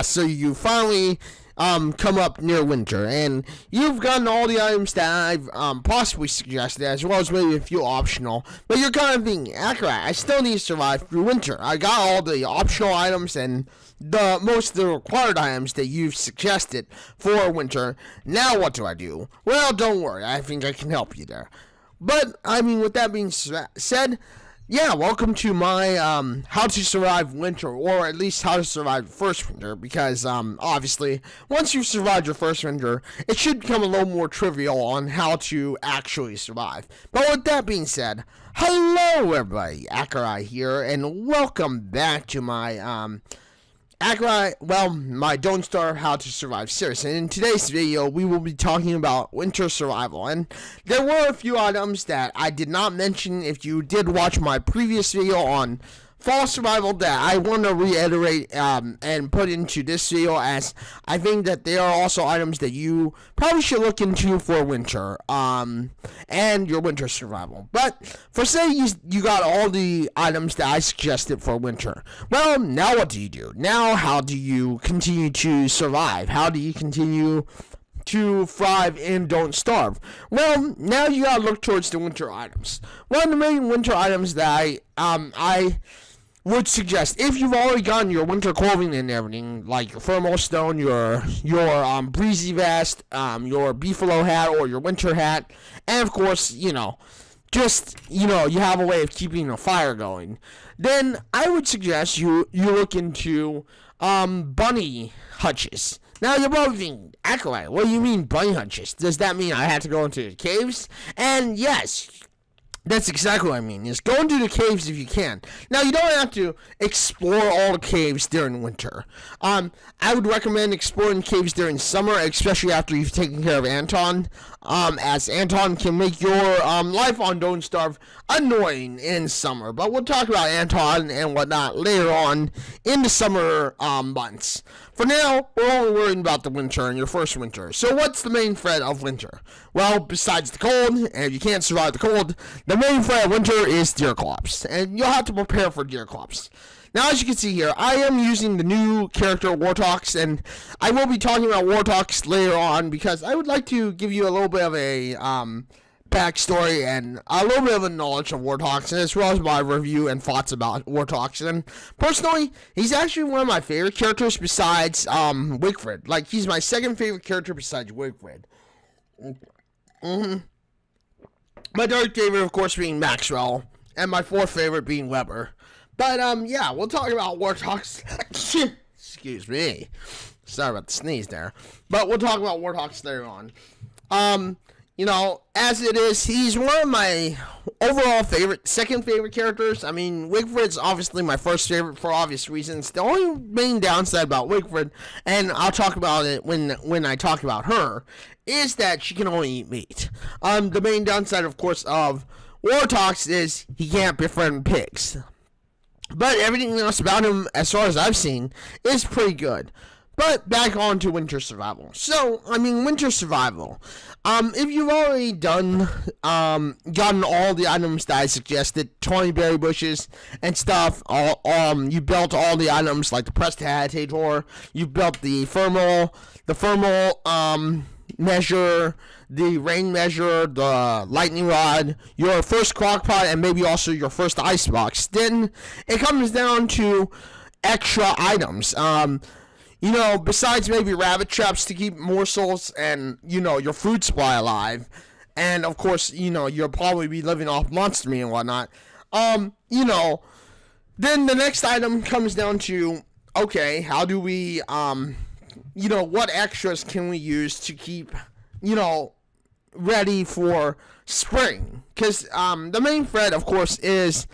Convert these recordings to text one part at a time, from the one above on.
So you finally come up near winter, and you've gotten all the items that I've possibly suggested, as well as maybe a few optional. But you're kind of being accurate. I still need to survive through winter. I got all the optional items and most of the required items that you've suggested for winter. Now what do I do? Well, don't worry. I think I can help you there. But I mean, with that being said, yeah, welcome to my how to survive winter, or at least how to survive first winter, because obviously once you've survived your first winter, it should become a little more trivial on how to actually survive. But with that being said, hello everybody, Accureye here, and welcome back to my Accureye, my Don't Starve How to Survive series. And in today's video, we will be talking about winter survival. And there were a few items that I did not mention if you did watch my previous video on fall survival that I want to reiterate and put into this video, as I think that they are also items that you probably should look into for winter and your winter survival. But for say you got all the items that I suggested for winter, well, now what do you do? Now how do you continue to survive? How do you continue to thrive and don't starve? Well, now you gotta look towards the winter items. One of the main winter items that I would suggest, if you've already gotten your winter clothing and everything, like your thermal stone, your breezy vest, your beefalo hat or your winter hat, and of course, you have a way of keeping a fire going, then I would suggest you look into bunny hutches. Now you're probably thinking, Accureye, what do you mean bunny hutches? Does that mean I have to go into the caves? And yes, that's exactly what I mean, is go into the caves if you can. Now, you don't have to explore all the caves during winter. I would recommend exploring caves during summer, especially after you've taken care of Anton, as Anton can make your life on Don't Starve annoying in summer. But we'll talk about Anton and whatnot later on in the summer months. For now, we're only worrying about the winter and your first winter. So what's the main threat of winter? Well, besides the cold, and if you can't survive the cold, the main threat of winter is deer clops, and you'll have to prepare for deer clops. Now, as you can see here, I am using the new character Wartox, and I will be talking about Wartox later on, because I would like to give you a little bit of a backstory and a little bit of a knowledge of Wartox, and as well as my review and thoughts about Wartox. And personally, he's actually one of my favorite characters besides Wigfrid. Like, he's my second favorite character besides Wigfrid. My third favorite, of course, being Maxwell, and my fourth favorite being Weber. But yeah, we'll talk about Wartox. Excuse me. Sorry about the sneeze there. But we'll talk about Wartox later on. As it is, he's one of my overall second favorite characters. I mean, Wigfrid's obviously my first favorite for obvious reasons. The only main downside about Wigfrid, and I'll talk about it when I talk about her, is that she can only eat meat. The main downside, of course, of Wartox is he can't befriend pigs. But everything else about him, as far as I've seen, is pretty good. But back on to winter survival. So, I mean, winter survival. If you've already gotten all the items that I suggested, 20 berry bushes and stuff, you built all the items like the prestidigitator, you built the thermal measure, the rain measure, the lightning rod, your first crockpot, and maybe also your first icebox, then it comes down to extra items. Besides maybe rabbit traps to keep morsels and, your food supply alive, and of course, you'll probably be living off monster meat and whatnot, then the next item comes down to, okay, how do we, what extras can we use to keep, ready for spring? Because the main threat, of course, is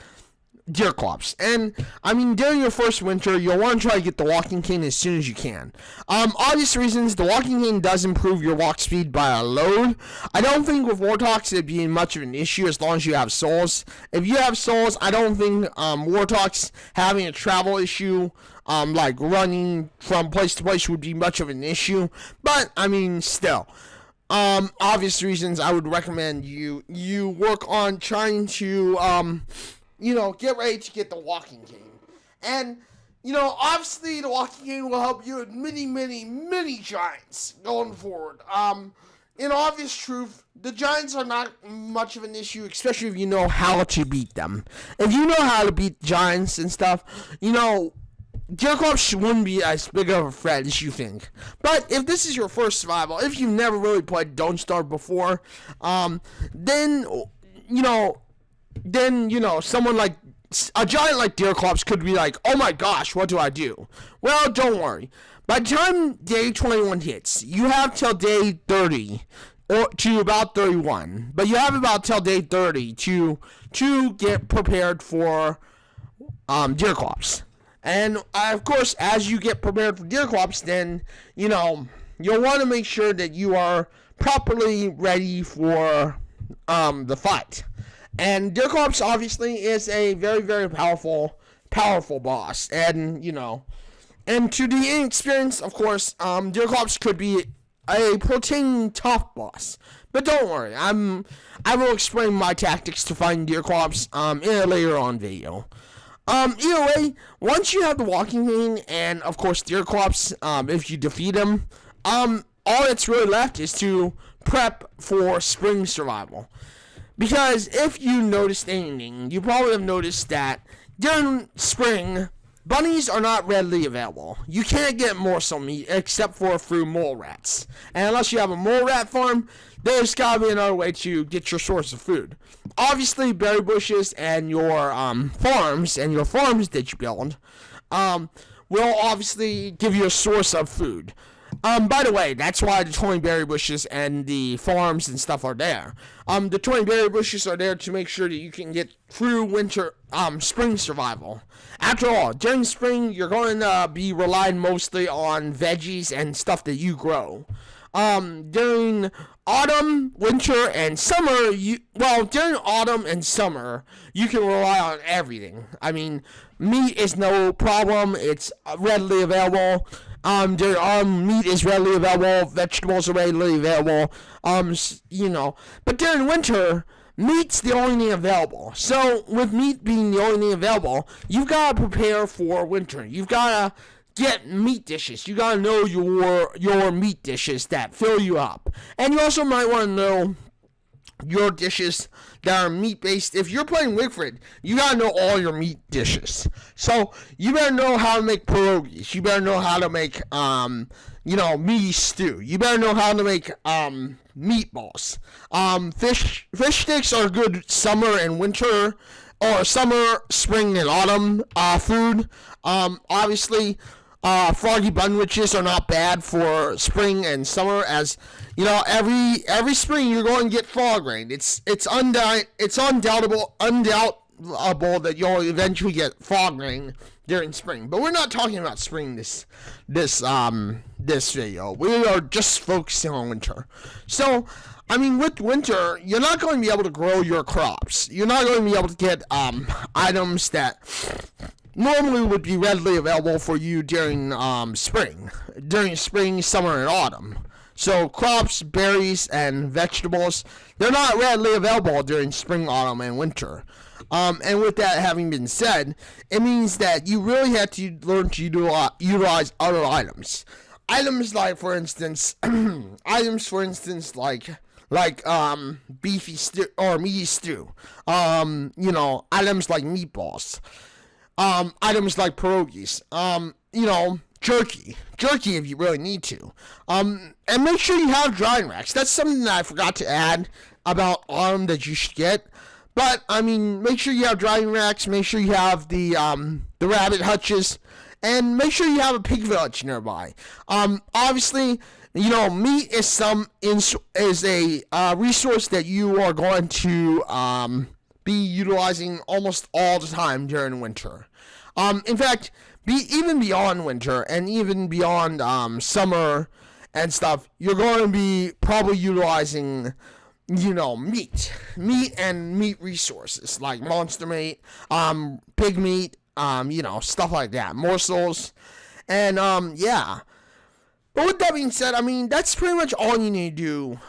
deer clops. And I mean, during your first winter, you'll want to try to get the walking cane as soon as you can. Obvious reasons, the walking cane does improve your walk speed by a load. I don't think with Wartox it'd be much of an issue as long as you have souls. If you have souls, I don't think Wartox having a travel issue, like running from place to place, would be much of an issue. But I mean, still, obvious reasons, I would recommend you work on trying to get ready to get the walking cane. And Obviously the walking cane will help you with many giants going forward. In obvious truth, the giants are not much of an issue, especially if you know how to beat them. If you know how to beat giants and stuff, Deerclops wouldn't be as big of a threat as you think. But if this is your first survival, if you've never really played Don't Starve before, then someone like a giant like Deerclops could be like, oh my gosh, what do I do? Well, don't worry. By the time day 21 hits, you have till day 30 or to about 31. But you have about till day 30 to get prepared for Deerclops. And of course, as you get prepared for Deerclops, then you'll want to make sure that you are properly ready for the fight. And Deerclops obviously is a very, very powerful boss. And and to the inexperienced, of course, Deerclops could be a protein tough boss. But don't worry, I will explain my tactics to find Deerclops in a later on video. Either way, once you have the walking cane and of course Deerclops, if you defeat him, all that's really left is to prep for spring survival. Because if you noticed anything, you probably have noticed that during spring, bunnies are not readily available. You can't get morsel meat except for through mole rats. And unless you have a mole rat farm, there's gotta be another way to get your source of food. Obviously, berry bushes and your farms that you build will obviously give you a source of food. By the way, that's why the 20 berry bushes and the farms and stuff are there. The 20 berry bushes are there to make sure that you can get through winter, spring survival. After all, during spring, you're going to be relying mostly on veggies and stuff that you grow. During autumn, winter, and summer, during autumn and summer, you can rely on everything. I mean, meat is no problem. It's readily available. Meat is readily available. Vegetables are readily available. But during winter, meat's the only thing available. So, with meat being the only thing available, you've got to prepare for winter. You've got to get meat dishes. You got to know your meat dishes that fill you up. And you also might want to know your dishes that are meat-based. If you're playing Wigfrid, you gotta know all your meat dishes. So, you better know how to make pierogies. You better know how to make, meaty stew. You better know how to make, meatballs. Fish sticks are good summer and winter, or summer, spring, and autumn, food. Obviously, froggy bunwitches are not bad for spring and summer, as every spring you're going to get frog rain. It's undoubtable that you'll eventually get frog rain during spring. But we're not talking about spring this video. We are just focusing on winter. So, with winter, you're not going to be able to grow your crops. You're not going to be able to get items that normally would be readily available for you during spring, summer, and autumn. So crops, berries, and vegetables, they're not readily available during spring, autumn, and winter. And with that having been said, it means that you really have to learn to utilize other items. Items like, for instance, like beefy stew or meaty stew. Items like meatballs. Items like pierogies, jerky if you really need to, and make sure you have drying racks. That's something that I forgot to add about autumn that you should get, but, make sure you have drying racks, make sure you have the rabbit hutches, and make sure you have a pig village nearby. Obviously, meat is a resource that you are going to, be utilizing almost all the time during winter. In fact, even beyond winter and even beyond summer and stuff, you're going to be probably utilizing, meat and meat resources like monster meat, pig meat, stuff like that, morsels, and yeah. But with that being said, that's pretty much all you need to do.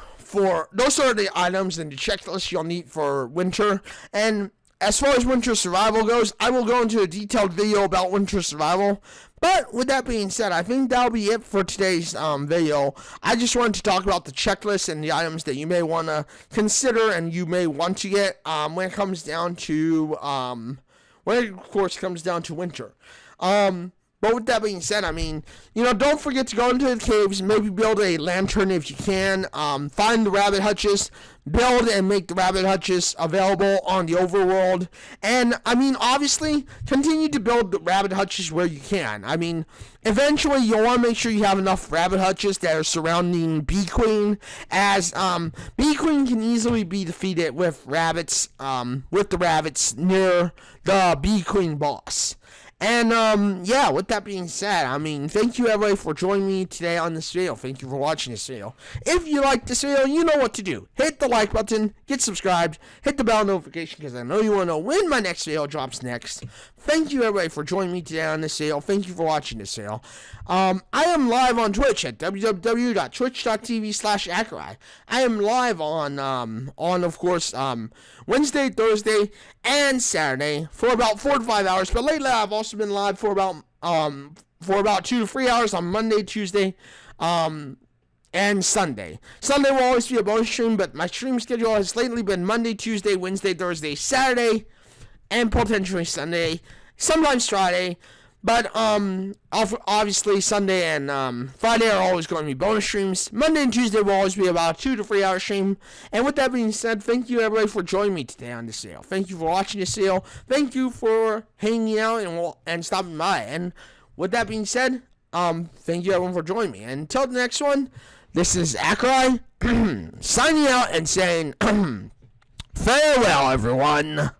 Those are the items and the checklist you'll need for winter. And as far as winter survival goes, I will go into a detailed video about winter survival. But with that being said, I think that'll be it for today's video. I just wanted to talk about the checklist and the items that you may want to consider and you may want to get when it comes down to winter. But with that being said, I mean, don't forget to go into the caves, maybe build a lantern if you can, find the rabbit hutches, build and make the rabbit hutches available on the overworld, and, I mean, obviously, continue to build the rabbit hutches where you can. I mean, eventually, you'll want to make sure you have enough rabbit hutches that are surrounding Bee Queen, as, Bee Queen can easily be defeated with rabbits, with the rabbits near the Bee Queen boss. And, yeah, with that being said, I mean, thank you everybody for joining me today on this video. Thank you for watching this video. If you like this video, you know what to do. Hit the like button, get subscribed, hit the bell notification, because I know you want to know when my next video drops next. Thank you everybody for joining me today on this video. Thank you for watching this video. I am live on Twitch at www.twitch.tv/Accureye. I am live on of course, Wednesday, Thursday, and Saturday for about 4 to 5 hours. But lately, I've also been live for about 2 to 3 hours on Monday, Tuesday, and Sunday. Sunday will always be a bonus stream, but my stream schedule has lately been Monday, Tuesday, Wednesday, Thursday, Saturday, and potentially Sunday, sometimes Friday. But obviously Sunday and Friday are always going to be bonus streams. Monday and Tuesday will always be about a 2 to 3 hour stream. And with that being said, thank you everybody for joining me today on this video. Thank you for watching this video. Thank you for hanging out and stopping by. And with that being said, thank you everyone for joining me. And until the next one, this is Accureye signing out and saying farewell everyone.